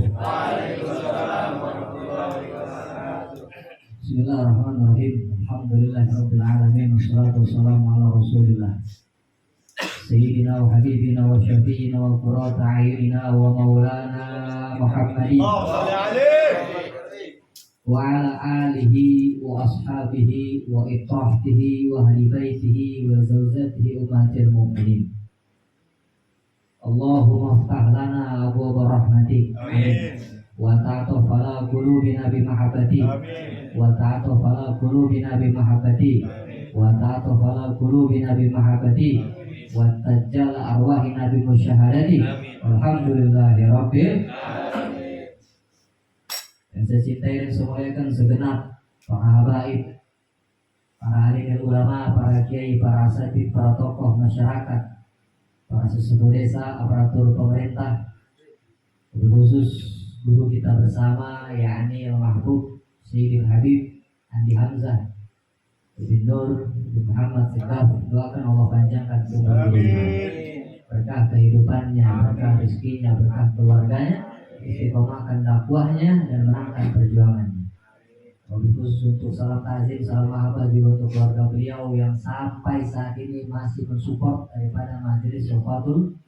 Waalaikumsalam warahmatullahi wabarakatuh. Bismillahirrahmanirrahim. Alhamdulillahirabbil alamin wassalatu wassalamu ala Rasulillah. Sayyidina wa habibina wa syafi'ina wa qurrata a'yunina wa maulana Muhammadin wa ala alihi wa ashabihi wa ittahtihi wa ahli baitihi wa zawjatihi ummatil mu'minin. Allahumma ftah lana abwaaba rahmatik. Amin. Wa ta'atuf ala qulubina bi mahabbati. Amin. Wa ta'atuf ala qulubina bi mahabbati. Wa ta'atuf ala qulubina bi mahabbati. Wa tajjal arwahina bi musyahadati. Alhamdulillahi rabbil alamin. Dan saya cintai dan saya muliakan segenap para habaib, para alim dan ulama, para kiai, para asatidz, para tokoh masyarakat, para sesepuh desa, aparatur pemerintah, khusus guru kita bersama, yakni Al-Mahbub Sayyidil Habib Andi Hamzah bin Nur bin Muhammad Segaf. Doakan Allah panjangkan umur beliau, berkah kehidupannya, berkah rezekinya, berkah keluarganya, istiqomahkan dakwahnya dan menangkan perjuangannya. Wabil khusus untuk salam ta'zim, salam mahabbah juga untuk keluarga beliau yang sampai saat ini masih mensupport daripada majelis Sofatul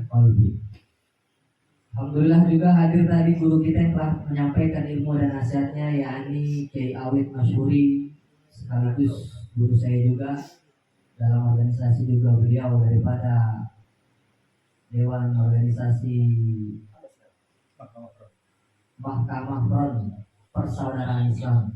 Qalbi. Alhamdulillah juga hadir tadi guru kita yang telah menyampaikan ilmu dan nasihatnya, yakni Kiai Awid Masyuri, sekaligus guru saya juga dalam organisasi juga beliau daripada Dewan Organisasi Mahkamah Front Persaudaraan Islam.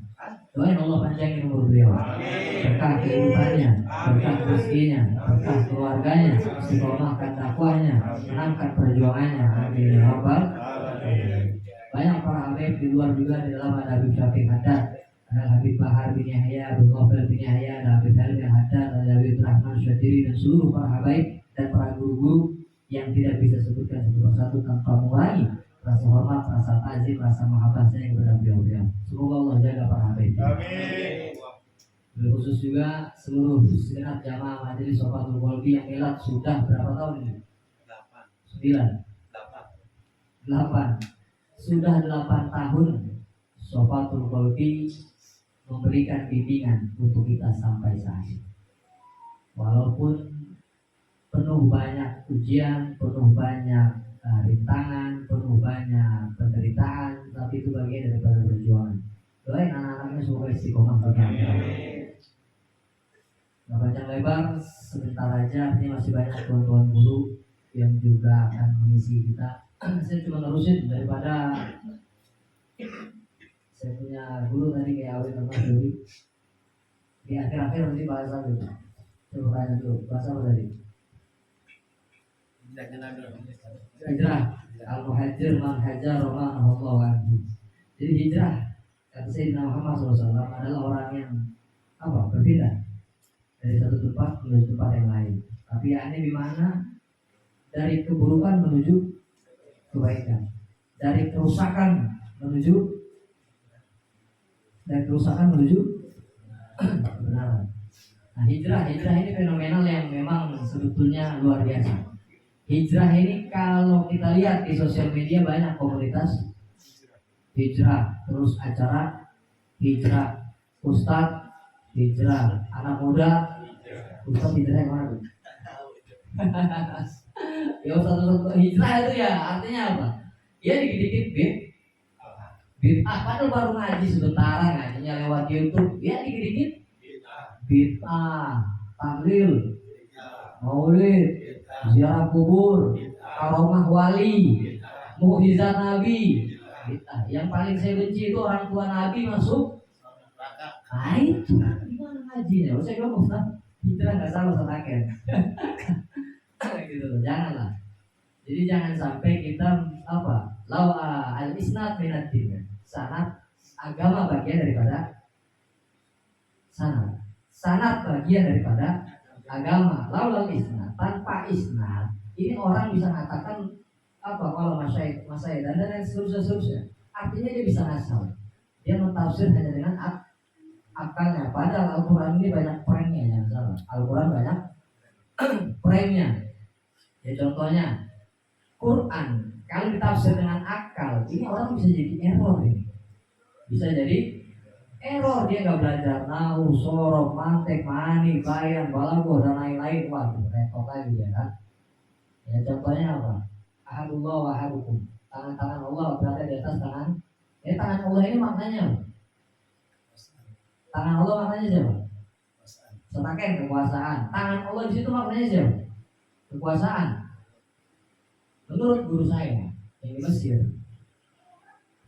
Doain Allah panjangin umur beliau, berkah kehidupannya, berkah rezekinya, berkah keluarganya, istiqomahkan dakwahnya, menangkan perjuangannya. Amin ya rabbal alamin. Banyak para habib di luar juga di dalam ada Habib Syafiq Haddad, ada Habib Bahar bin Yahya, Habib Nofel bin Yahya, ada Habib Halim bin Haddad, ada Habib Rahman Syadiri, dan seluruh para habaib dan para guru-guru yang tidak bisa sebutkan satu persatu tanpa mengurangi rasa hormat, rasa ta'zim, rasa mahabbah saya kepada beliau-beliau. Semoga Allah jaga para habaib. Amin. Khusus juga seluruh segenap jamaah majelis Sofatul Qalbi yang milat sudah berapa tahun ini? 8. Sudah 8 tahun Sofatul Qalbi memberikan bimbingan untuk kita sampai saat ini. Walaupun penuh banyak ujian, penuh banyak rintangan, penuh banyak penderitaan, tapi itu bagian daripada perjuangan. Doain anak-anaknya semoga istiqomah berkah. Nggak panjang lebar, sebentar aja. Ini masih banyak tuan-tuan guru yang juga akan mengisi kita. Saya cuma nerusin daripada saya punya guru tadi kayak Awet sama Duri. Di akhir-akhir nanti bahasa dulu. Coba tanya dulu, bahasa apa tadi? Hijrah, al-muhajir man hajar man Allah anhu. Jadi hijrah kata Sayyidina Muhammad SAW adalah orang yang berpindah dari satu tempat menuju tempat yang lain. Tapi yakni di mana dari keburukan menuju kebaikan, dari kerusakan menuju kebenaran. Nah, hijrah ini fenomenal yang memang sebetulnya luar biasa. Hijrah ini kalau kita lihat di sosial media banyak komunitas hijrah, terus acara hijrah, ustadz hijrah, anak muda ustadz hijrah yang mana tuh? Ya ustadz hijrah itu ya artinya apa? Ya dikit-dikit bid'ah, padahal baru ngaji sebentar, ngajinya lewat YouTube, ya dikit-dikit bid'ah, tahlil, maulid, ziarah kubur, karomah wali, mukjizat Nabi. Yang paling saya benci itu orang tua Nabi masuk neraka. Nah itu gimana ngajinya? Saya bilang Ustaz, hijrah nggak salah setaken. Gitu loh, janganlah. Jadi jangan sampai kita al-isnad minad din. Sanad agama bagian daripada sanad bagian daripada agama. Laulal isnad, tanpa isnad ini orang bisa mengatakan kalau masyaikh dan seterusnya. Artinya dia bisa ngasal. Dia mentafsir hanya dengan akalnya. Padahal Al-Quran ini banyak pranknya, jangan salah. Al-Quran banyak pranknya. Ya contohnya Quran kalau ditafsir dengan akal ini orang bisa jadi error ini. Bisa jadi error, dia nggak belajar nau, sorof, mantek, mani, bayan, balaghah dan lain-lain. Waduh, repot lagi ya kan. Ya contohnya apa? Ahadullah wa ahadukum. Tangan-tangan Allah berada di atas tangan. Tangan Allah ini maknanya apa? Tangan Allah maknanya siapa? Setaken, kekuasaan. Tangan Allah di situ maknanya siapa? Kekuasaan. Menurut guru saya yang di Mesir,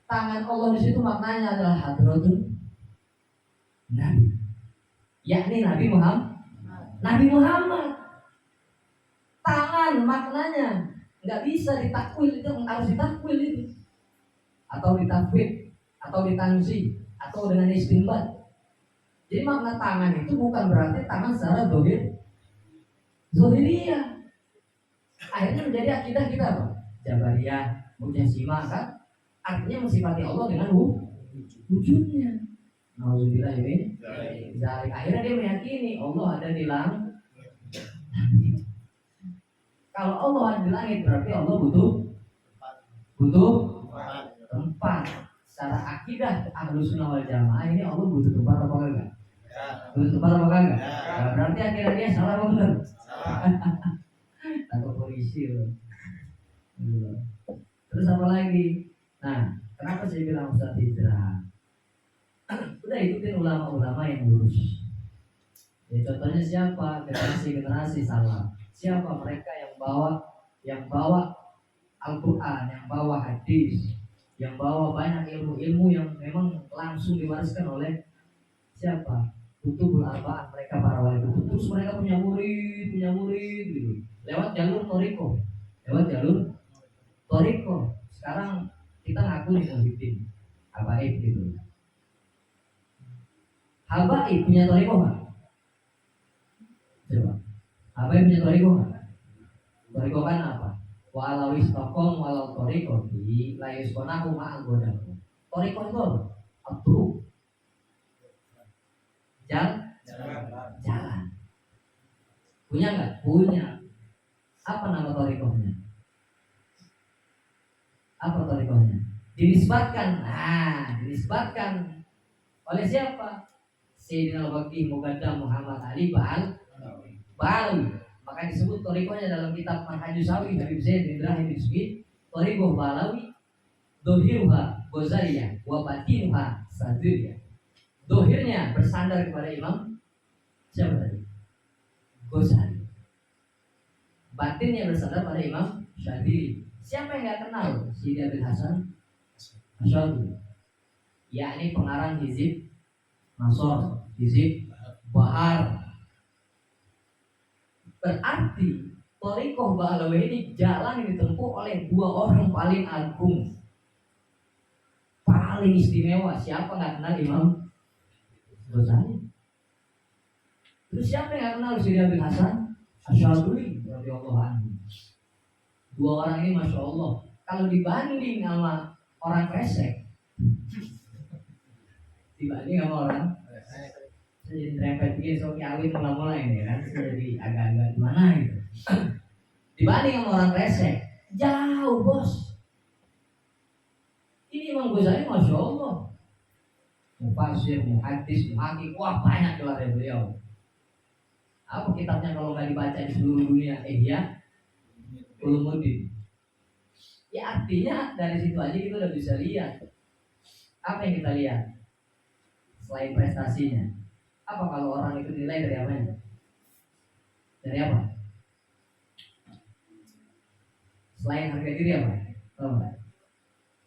tangan Allah di situ maknanya adalah hadratul Nabi, yakni Nabi Muhammad. Nabi Muhammad. Tangan maknanya nggak bisa ditakwil, itu harus ditakwil itu, atau ditafwid, atau ditansi, atau dengan istinbat. Jadi makna tangan itu bukan berarti tangan secara zohiriyah. Akhirnya menjadi akidah kita apa? Jabariyah, Mu'tazilah kan? Artinya mensifati Allah dengan wujudnya. Nauzubillah ini. Dari akhirnya dia meyakini Allah ada di langit. Kalau Allah ada di langit berarti Allah butuh tempat. Secara akidah Ahlus Sunnah wal Jamaah ini Allah butuh tempat apa enggak? Butuh tempat apa enggak? Nah, berarti akhirnya dia salah apa benar? Takut polisi loh. Terus apa lagi? Nah, kenapa saya bilang Ustaz hijrah? Udah ikutin ulama-ulama yang lurus. Ya, contohnya siapa? Generasi salah. Siapa mereka yang bawa Al-Quran, yang bawa hadis, yang bawa banyak ilmu-ilmu yang memang langsung diwariskan oleh siapa? Kutubul arba'ah, mereka para wali kutub. Terus mereka punya murid gitu. Lewat jalur Toriko. Sekarang kita ngaku nih Muhyiddin Habaib gitu. Habaib punya Toriko nggak? Coba. Habaib punya Toriko nggak? Toriko kan apa? Walau istaqom walau toriko di layus konahu ma'al godahu. Toriko itu apa? Abdul. Jalan. Punya nggak? Punya. Apa nama torikohnya? Apa torikohnya? Dinisbatkan oleh siapa? Sayyidina Al-Waqih Muqaddam Muhammad Ali Ba'alawi. Maka disebut torikohnya dalam kitab Manhajus Sawi Habib Zain bin Ibrahim bin Sugi, torikoh Ba'alawi dohiruha Ghazaliyah wa batinuha Sadriyah. Dohirnya bersandar kepada Imam siapa tadi? Ghazali. Batinnya bersandar pada Imam Syadili. Siapa yang nggak kenal Sidi Abdul Hasan Asy'ari? Yakni pengarang Hizib Nasor, Hizib Bahar. Berarti Thariqah Ba'alawi ini jalan yang ditempuh oleh dua orang paling agung, paling istimewa. Siapa nggak kenal Imam Ghazali? Terus siapa yang nggak kenal Sidi Abdul Hasan Asy'ari radhiyallahu anhu? Dua orang ini masya Allah, kalau dibanding sama orang kresek, dibanding sama orang saya jadi rempet begini, so kiawin mula-mula ini kan, jadi agak-agak gimana gitu. Dibanding sama orang kresek, jauh bos. Ini Imam Ghazali masya Allah, mufasir, muhaddis, muhaqqiq, wah banyak gelarnya beliau. Apa kitabnya kalau nggak dibaca di seluruh dunia? Ya Ulumuddin. Ya artinya dari situ aja kita udah bisa lihat. Apa yang kita lihat? Selain prestasinya, apa kalau orang itu nilai dari apa? Dari apa? Selain harga diri apa?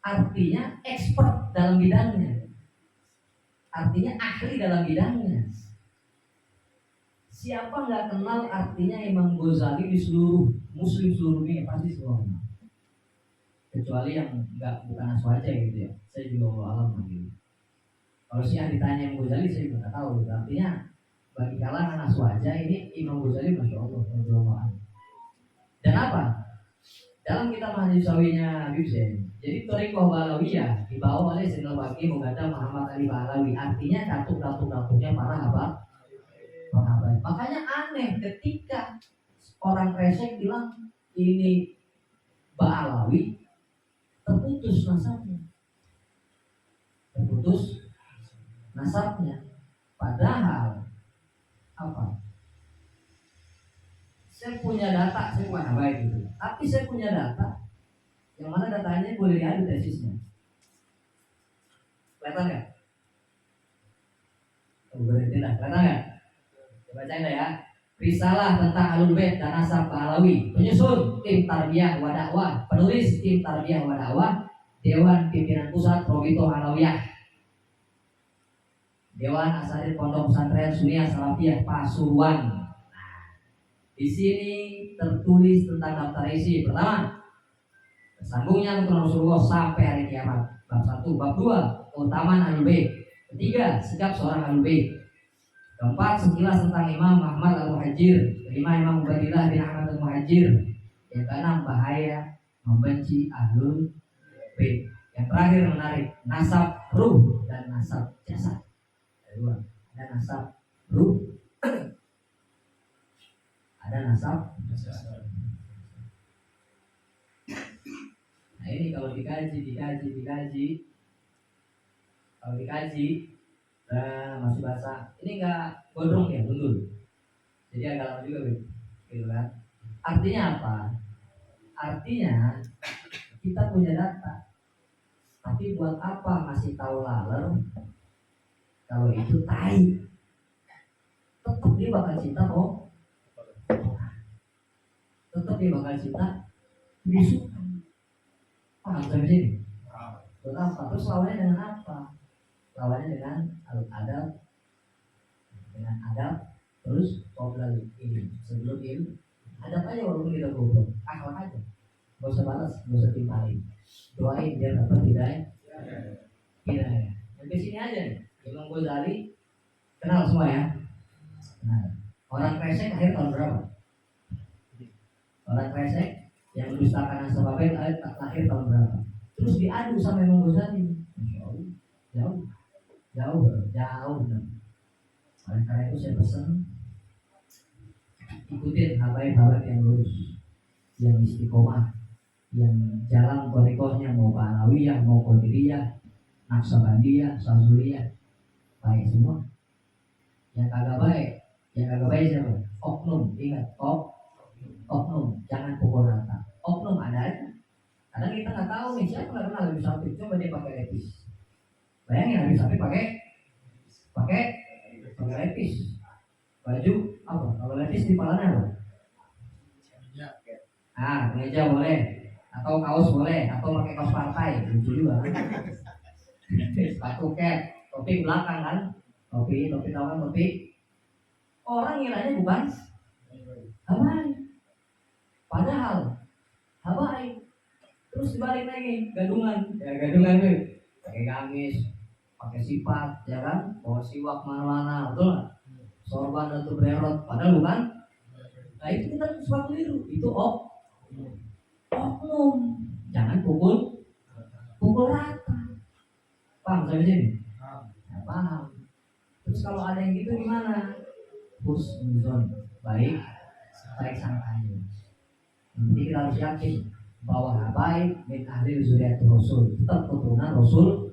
Artinya expert dalam bidangnya. Artinya ahli dalam bidangnya. Siapa nggak kenal artinya Imam Ghazali di seluruh Muslim seluruh dunia pasti semua kenal. Kecuali yang bukan aswaja gitu ya. Saya juga Allah alam gitu. Kalau Syiah ditanya Imam Ghazali saya juga nggak tahu. Artinya bagi kalangan aswaja ini Imam Ghazali masya Allah. Dan apa? Dalam kitab Manhajus Sawinya Habib Zain. Jadi Thariqah Ba'alawiyah dibawa oleh Sayyidina Al-Waqih Muqaddam Muhammad Ali Ba'alawi. Artinya datuk-datuknya para Habaib. Makanya aneh ketika orang kresek bilang ini Ba'alawi, terputus nasabnya. Terputus nasabnya. Padahal apa? Saya punya data, saya bukan baik gitu. Tapi saya punya data yang mana datanya boleh diadu tesisnya. Kelihatan nggak? Berhenti lah, kelihatan nggak? Coba bacain ya. Risalah tentang Ahlul Bait dan Nasab Pahlawi. Penyusun tim tarbiyah wa dakwah. Penulis tim tarbiyah wa dakwah. Dewan Pimpinan Pusat Probito Alawiyah. Dewan Asarir Pondok Pesantren Sunia Salafiyah Pasuruan. Di sini tertulis tentang daftar isi. Pertama, tersambungnya keturunan Rasulullah sampai hari kiamat. Bab 1, bab 2, keutamaan Ahlul Bait. Ketiga, sikap seorang Ahlul Bait. Keempat, sekilas tentang Imam Ahmad Al-Muhajir. Kelima, Imam Ubaidillah bin Ahmad Al-Muhajir. Yang keenam, bahaya membenci Ahlul Bait. Yang terakhir menarik, nasab ruh dan nasab jasad. Ada dua, ada nasab ruh, ada nasab jasad. Nah ini kalau dikaji, kalau dikaji, masih bahasa ini enggak gondrong ya, mundur. Jadi agak lama juga gitu kan. Artinya apa? Artinya kita punya data, tapi buat apa ngasih tahu laler kalau itu tai? Tetap dia bakal cinta kok. Tetap dia bakal cinta disuka. Paham sampai sini? Buat apa? Terus lawannya dengan apa? Lawannya dengan adab, terus ngobrol ini sebelum ini adab aja walaupun kita goblok, akhlak aja, nggak usah balas, nggak usah timpalin, doain biar dapat hidayah. Yang kesini aja nih, Imam Ghazali kenal semua ya. Nah, orang kresek akhir tahun berapa? Orang kresek yang mendustakan nasab bait akhir tahun berapa? Terus diadu sama Imam Ghazali, jauh. Oleh karena itu saya pesan ikutin habaib-habaib yang lurus, yang istiqomah, yang jalan thariqahnya mau Alawiyah, mau Qadiriyah, Naqsabandiyah, Syazuliyah, baik semua. Yang kagak baik siapa? Oknum, ingat oknum, jangan pukul rata. Oknum ada aja. Kadang kita nggak tahu nih siapa nggak kenal Habib Syafii, coba dia pakai lepis. Bayangin Habib Syafii pakai lepis. Baju apa? Kalau lepis di palanya apa? Kemeja boleh, atau kaos boleh, atau pakai kaos partai, lucu juga. Sepatu cap, topi belakang kan? Topi tahu kan topi? Orang ngiranya bukan habaib, padahal habaib. Terus dibalik lagi, gadungan tuh, pakai gamis, pakai sifat, ya kan? Bawa siwak mana-mana, betul nggak? Sorban atau bererot, padahal bukan. Nah itu kita suka keliru, itu oknum, jangan pukul rata. Paham sampai sini? Ya, paham. Terus kalau ada yang gitu gimana? Husnuzon, baik sangkanya. Jadi kita harus yakin bahwa baik min ahli zuriatul Rasul, tetap keturunan Rasul.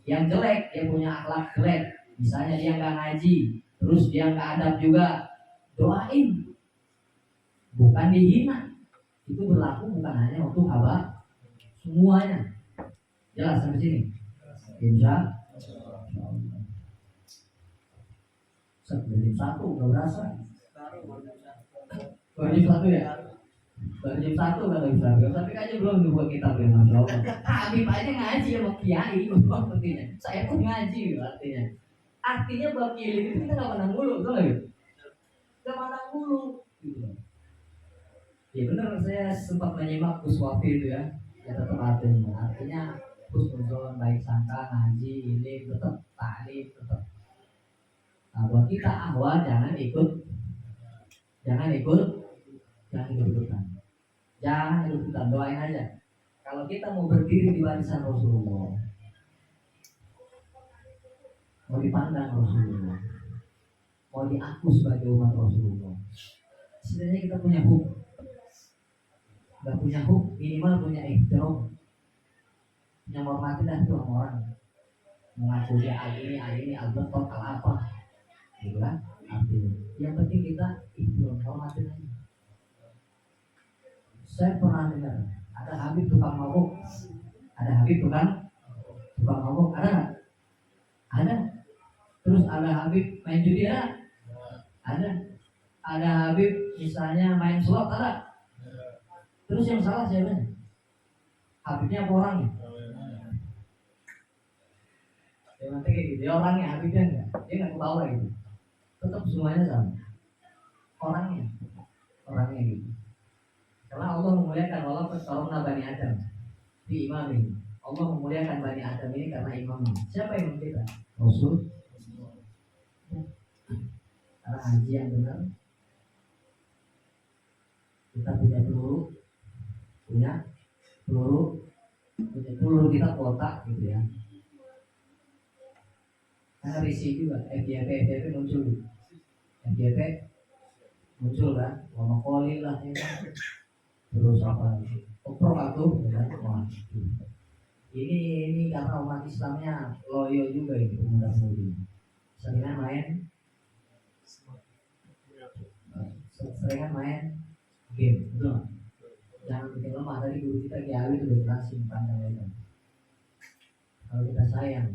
Yang jelek, dia punya akhlak jelek, misalnya dia nggak ngaji, terus dia nggak adab juga, doain, bukan dihina. Itu berlaku bukan hanya untuk haba, semuanya. Jelas sampai sini? Insya Allah. Sebelum satu nggak berasa. Baru satu ya. Baru jam 1 kalau bisa. Tapi aja belum dibuat kitab ya, Masya Allah. Habib aja ngaji sama kiai, artinya. Saya pun ngaji artinya. Artinya bab ilmu itu kita nggak pandang bulu, betul nggak? Nggak pandang bulu. Ya benar, saya sempat menyimak Gus Wafi itu ya. Ya tetap artinya husnuzon, baik sangka, ngaji, ini tetap taklif, tetap. Nah, buat kita ahwal jangan ikutan. Jangan ikutan, doain aja. Kalau kita mau berdiri di barisan Rasulullah, mau dipandang Rasulullah, mau diaku sebagai umat Rasulullah, sebenarnya kita punya hukum. Gak punya hukum, minimal punya ihtiram. yang menghormati lah tuh orang mengaku dia al ini Albert total apa gitu kan artinya yang penting kita itu hormatin aja. Saya pernah dengar ada Habib tukang mabuk, ada Habib tukang mabuk, ada nggak? Ada. Terus ada Habib main judi, ada Habib misalnya main slot, ada. Terus yang salah siapa? Habibnya apa orangnya? Ya nanti kayak gitu, ya orangnya, Habibnya enggak, dia nggak ke bawah gitu. Tetap semuanya sama. Orangnya gitu. Karena Allah memuliakan walaupun karena Bani Adam di imam ini. Allah memuliakan Bani Adam ini karena imamnya. Siapa imam kita? Rasul. Karena haji yang benar. Kita punya peluru kita kotak gitu ya. Karena risih juga FYP muncul kan, monopoli lah ya kan. Terus apa? Oprok atuh ya kan. Ini karena umat Islamnya loyo juga ini pemuda-pemudi. Seringan main game, betul. Jangan bikin lemah. Tadi guru kita Kiai itu udah jelasin panjang lebar. Kalau kita sayang,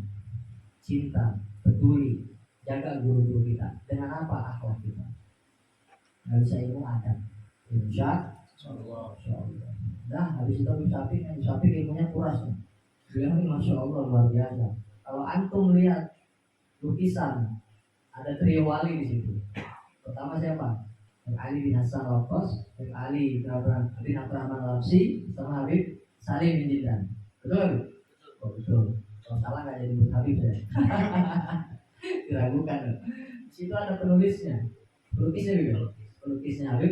cinta, peduli, jaga guru-guru kita. Dengan apa akhlak kita? Nggak bisa ilmu adab. Insya Allah. Nah, habis itu Habib ilmunya kuras. Dia ini Masya Allah luar biasa. Kalau antum lihat lukisan, ada trio wali di situ. Pertama siapa? Ali bin Hasan Al-Qas, Ali bin Abdurrahman Al-Absi, sama Habib Salim bin Jildan. Betul? Oh, betul. Kalau salah nggak jadi Habib ya. Diragukan. Di situ ada penulisnya. Pelukisnya Habib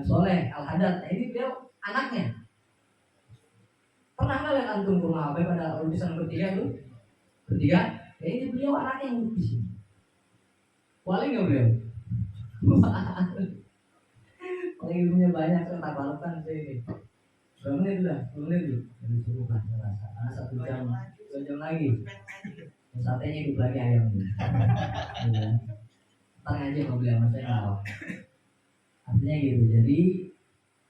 Soleh Al-Haddad. Nah, ini beliau anaknya. Pernah nggak lihat antum ke rumah Habib pada lukisan ketiga tuh? Ketiga? Ya ini beliau anaknya yang lukis. Wali nggak beliau? Kalau ilmunya banyak saya tabarukan saya ini. Berapa menit udah? 10 menit tuh. Jadi cukup lah merasa. Karena 1 jam, 2 jam lagi. Satenya hidup lagi ayam nih. Tang aja mau beli sama saya nggak. Artinya gitu. Jadi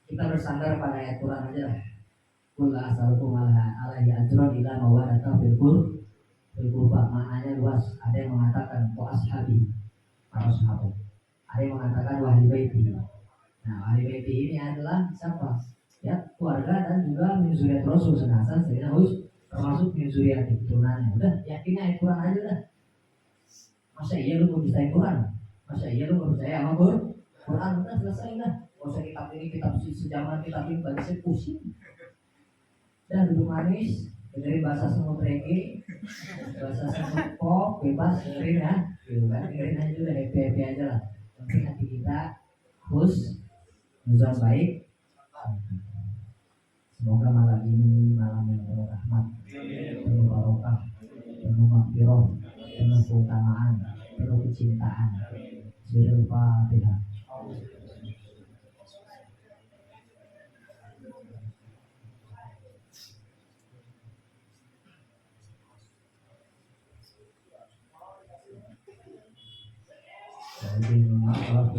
kita bersandar pada ayat Quran aja lah. Qul as'alukum alaihi ajran illa mawadata fil qurba. Maknanya luas. Ada yang mengatakan wa ashabi, para sahabat. Ada yang mengatakan wahli baiti. Nah, wahli baiti ini adalah siapa? Ya, keluarga dan juga min zuriyat Rasul senasan Sayyidina termasuk min zuriyat keturunannya. Udah, yakin ayat Quran aja dah. Masa iya lu mau bisa Quran? Masa iya lu mau percaya sama Quran? Udah selesai dah. Gak usah kitab ini, kitab sejaman, kitab ini bagi saya pusing. Dan duduk manis, dengerin bahasa semut reggae, bahasa semut pop, bebas dengerin ya. Dengerin aja udah happy aja lah. Nanti hati kita nuzul baik. Semoga malam ini malam yang penuh rahmat, penuh barokah, penuh maghfirah, penuh keutamaan, penuh kecintaan. Al-Fatihah. Jadi maaf